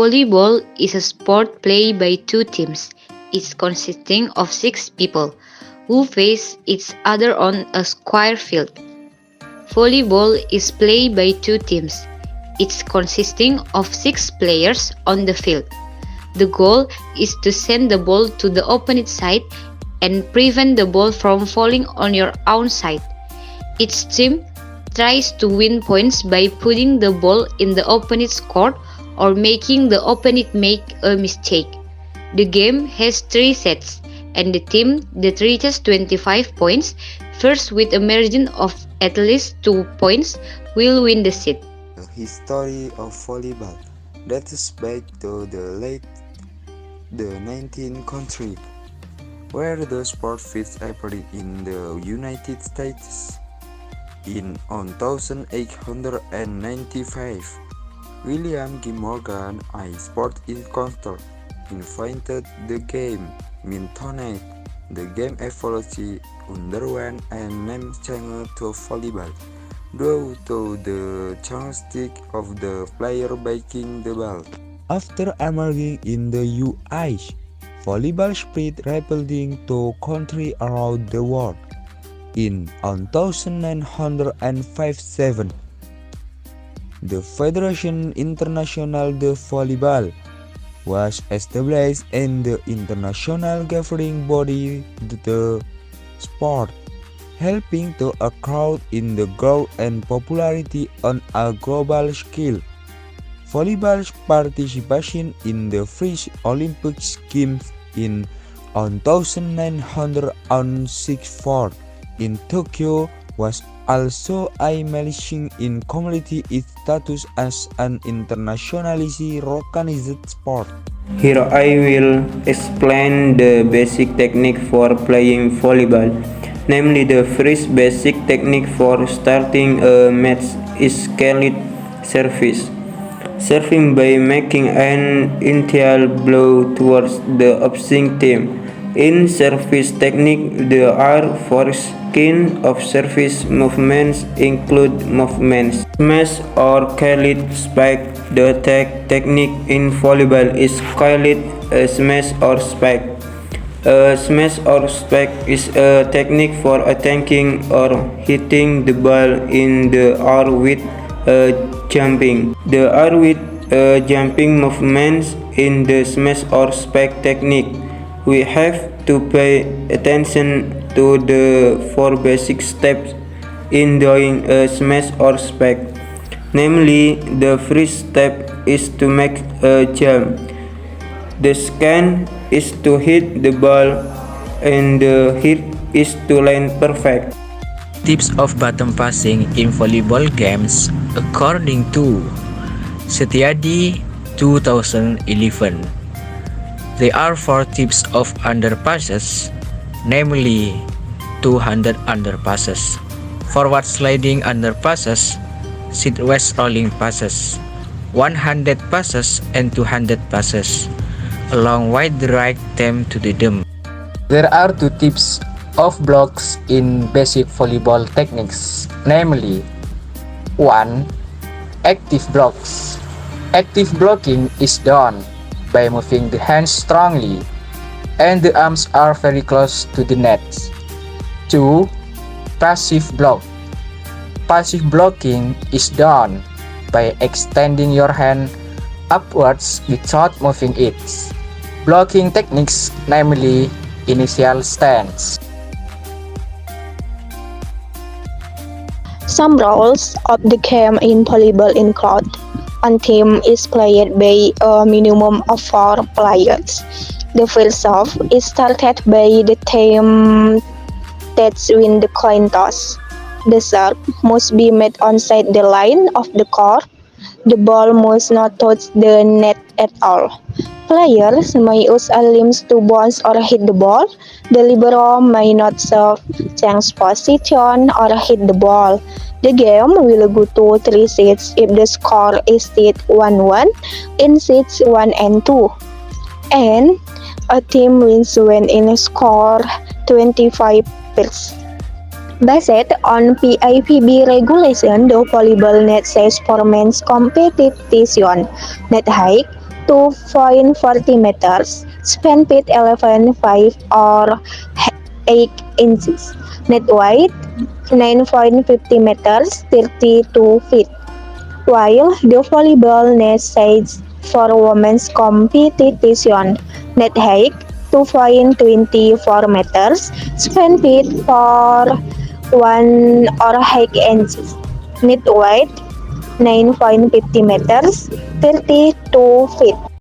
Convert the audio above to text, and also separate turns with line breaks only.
Volleyball is a sport played by two teams, each consisting of 6 people, who face each other on a square field. Volleyball is played by two teams, each consisting of 6 players on the field. The goal is to send the ball to the opponent side and prevent the ball from falling on your own side. Each team tries to win points by putting the ball in the opponent's court or making the opponent make a mistake. The game has 3 sets, and the team that reaches 25 points first with a margin of at least 2 points will win the set.
The history of volleyball dates back to the 19th century, where the sport first appeared in the United States. In 1895, William G. Morgan, a sport instructor, invented the game mintonette. The game eventually underwent a name change to volleyball, due to the characteristic of the player backing the ball. After emerging in the US, volleyball spread rapidly to countries around the world. In 1957, the Fédération Internationale de Volleyball was established and the international governing body the sport, helping to accrue in the growth and popularity on a global scale. Volleyball's participation in the first Olympic Games in 1964 in Tokyo was also a milestone in completing its status as an internationally recognized sport.
Here I will explain the basic technique for playing volleyball. Namely, the first basic technique for starting a match is called service. Serving by making an initial blow towards the opposing team. In service technique, the four kinds of service movements include movements smash or called spike. The technique in volleyball is called a smash or spike. A smash or spike is a technique for attacking or hitting the ball in the air with a jumping. The air with jumping movements in the smash or spike technique. We have to pay attention to the 4 basic steps in doing a smash or spike. Namely, the first step is to make a jump. The second is to hit the ball, and the hit is to land perfect.
Tips of bottom passing in volleyball games according to Setiadi 2011. There are 4 tips of underpasses, namely 200 underpasses, forward sliding underpasses, sideways rolling passes, 100 passes and 200 passes, along with the right time to the dome.
There are 2 tips of blocks in basic volleyball techniques, namely 1. Active blocks. Active blocking is done by moving the hands strongly and the arms are very close to the net. 2. Passive block. Passive blocking is done by extending your hand upwards without moving it. Blocking techniques, namely initial stance.
Some rules of the game in volleyball include: one team is played by a minimum of 4 players. The first serve is started by the team that wins the coin toss. The serve must be made outside the line of the court. The ball must not touch the net at all. Players may use a limbs to bounce or hit the ball. The libero may not serve, change position, or hit the ball. The game will go to 3 sets if the score is set 1-1 in sets 1 and 2. And a team wins when in score 25 points. Based on PIPB regulation, the volleyball net size for men's competition, net height 2.40 meters, span feet 11.5 or 8 inches, net weight 9.50 meters, 32 feet. While the volleyball net size for women's competition, net height 2.24 meters, span feet for 1 or 8 inches, net weight 9.50 meters, 32 feet.